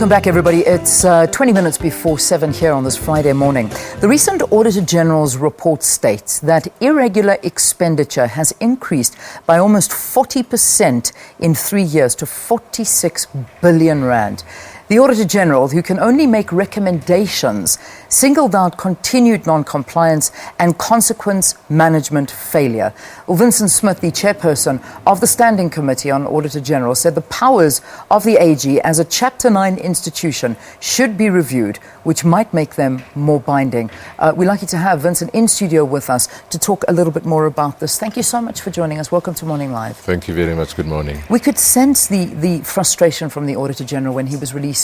Welcome back, everybody. It's 20 minutes before 7 here on this Friday morning. The recent Auditor General's report states that irregular expenditure has increased by almost 40% in 3 years to 46 billion rand. The Auditor General, who can only make recommendations, singled out continued non-compliance and consequence management failure. Well, Vincent Smith, the Chairperson of the Standing Committee on Auditor General, said the powers of the AG as a Chapter 9 institution should be reviewed, which might make them more binding. We're lucky to have Vincent in studio with us to talk a little bit more about this. Thank you so much for joining us. Welcome to Morning Live. Thank you very much. Good morning. We could sense the frustration from the Auditor General when he was releasing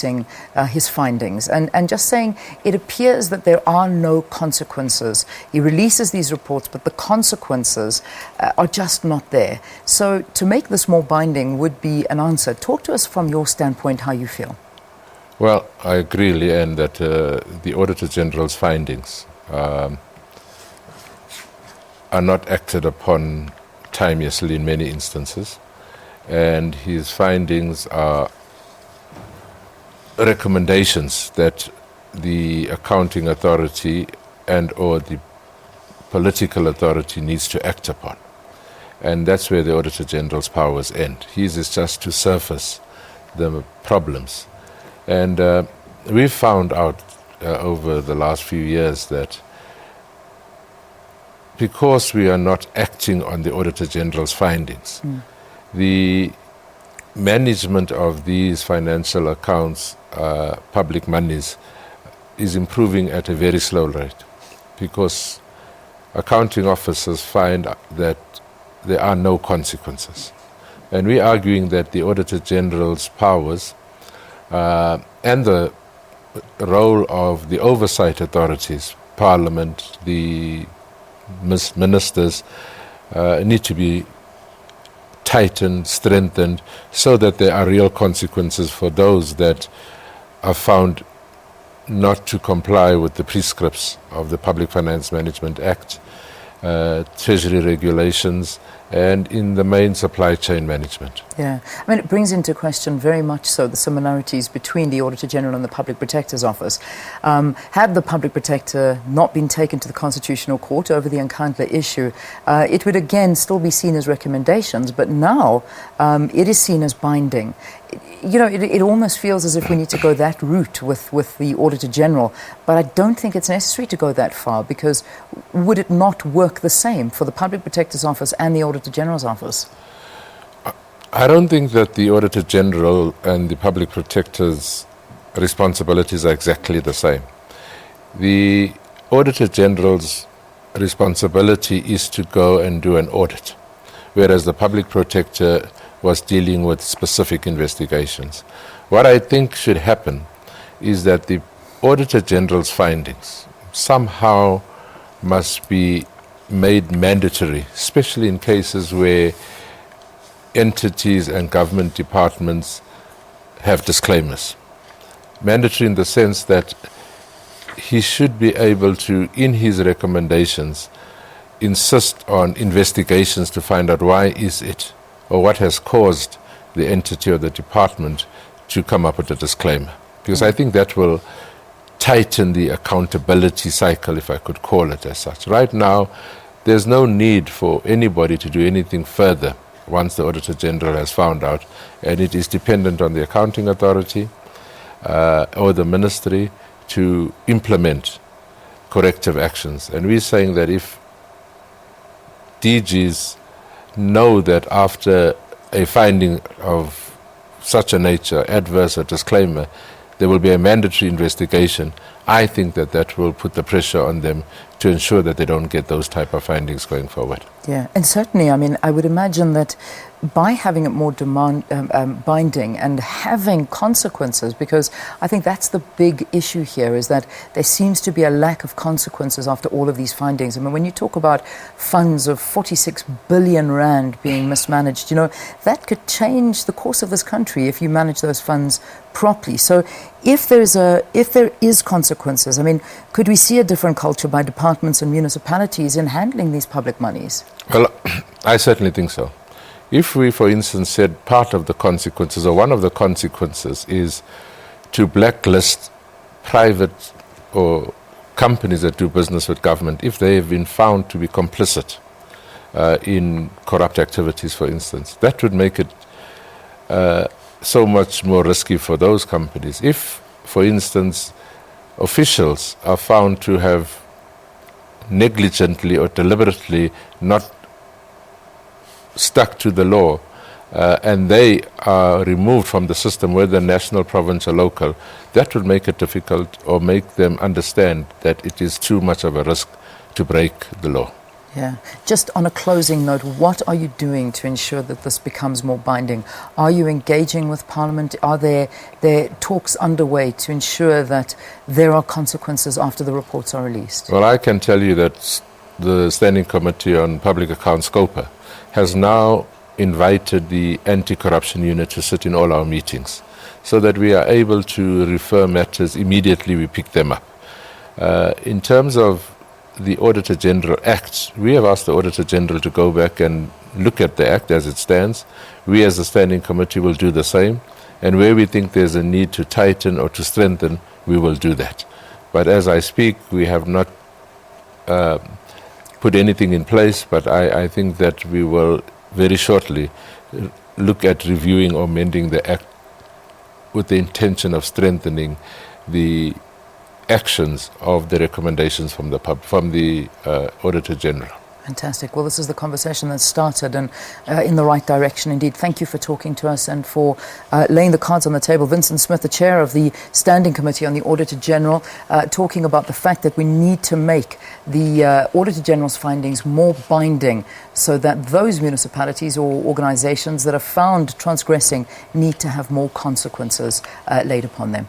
his findings and just saying it appears that there are no consequences. He releases these reports, but the consequences are just not there. So to make this more binding would be an answer. Talk to us from your standpoint how you feel. Well, I agree, Leanne, that the Auditor General's findings are not acted upon timeously in many instances, and his findings are recommendations that the accounting authority and or the political authority needs to act upon. And that's where the Auditor General's powers end. His is just to surface the problems. And we've found out over the last few years that because we are not acting on the Auditor General's findings, the management of these financial accounts, public monies, is improving at a very slow rate because accounting officers find that there are no consequences. And we're arguing that the Auditor General's powers and the role of the oversight authorities, Parliament, the ministers, need to be tightened, strengthened, so that there are real consequences for those that are found not to comply with the prescripts of the Public Finance Management Act, Treasury regulations, and in the main supply chain management. Yeah, I mean, it brings into question very much so the similarities between the Auditor General and the Public Protector's Office. Had the Public Protector not been taken to the Constitutional Court over the Nkandla issue, it would again still be seen as recommendations, but now it is seen as binding. You know, it almost feels as if we need to go that route with the Auditor General, but I don't think it's necessary to go that far, because would it not work the same for the Public Protector's Office and the Auditor General's Office? I don't think that the Auditor General and the Public Protector's responsibilities are exactly the same. The Auditor General's responsibility is to go and do an audit, whereas the Public Protector was dealing with specific investigations. What I think should happen is that the Auditor General's findings somehow must be made mandatory, especially in cases where entities and government departments have disclaimers. Mandatory in the sense that he should be able to, in his recommendations, insist on investigations to find out why is it or what has caused the entity or the department to come up with a disclaimer. Because I think that will tighten the accountability cycle, if I could call it as such. Right now, there's no need for anybody to do anything further once the Auditor General has found out, and it is dependent on the accounting authority or the ministry to implement corrective actions. And we're saying that if DGs know that after a finding of such a nature, adverse or disclaimer, there will be a mandatory investigation, I think that that will put the pressure on them to ensure that they don't get those type of findings going forward. Yeah, and certainly, I mean, I would imagine that by having it more binding and having consequences, because I think that's the big issue here, is that there seems to be a lack of consequences after all of these findings. I mean, when you talk about funds of 46 billion rand being mismanaged, you know, that could change the course of this country if you manage those funds properly. So if there is consequences, I mean, could we see a different culture by departments and municipalities in handling these public monies? Well, I certainly think so. If we, for instance, said part of the consequences or one of the consequences is to blacklist private or companies that do business with government if they have been found to be complicit in corrupt activities, for instance. That would make it so much more risky for those companies. If, for instance, officials are found to have negligently or deliberately not stuck to the law, and they are removed from the system, whether national, provincial, local, that would make it difficult or make them understand that it is too much of a risk to break the law. Yeah. Just on a closing note, what are you doing to ensure that this becomes more binding? Are you engaging with Parliament? Are there talks underway to ensure that there are consequences after the reports are released? Well, I can tell you that the Standing Committee on Public Accounts, SCOPA, has now invited the Anti-Corruption Unit to sit in all our meetings so that we are able to refer matters immediately we pick them up. In terms of the Auditor General Act, we have asked the Auditor General to go back and look at the Act as it stands. We as the Standing Committee will do the same, and where we think there's a need to tighten or to strengthen, we will do that. But as I speak, we have not put anything in place, but I think that we will very shortly look at reviewing or amending the Act with the intention of strengthening the actions of the recommendations from the Auditor General. Fantastic. Well, this is the conversation that started and in the right direction indeed. Thank you for talking to us and for laying the cards on the table. Vincent Smith, the chair of the Standing Committee on the Auditor General, talking about the fact that we need to make the Auditor General's findings more binding so that those municipalities or organizations that are found transgressing need to have more consequences laid upon them.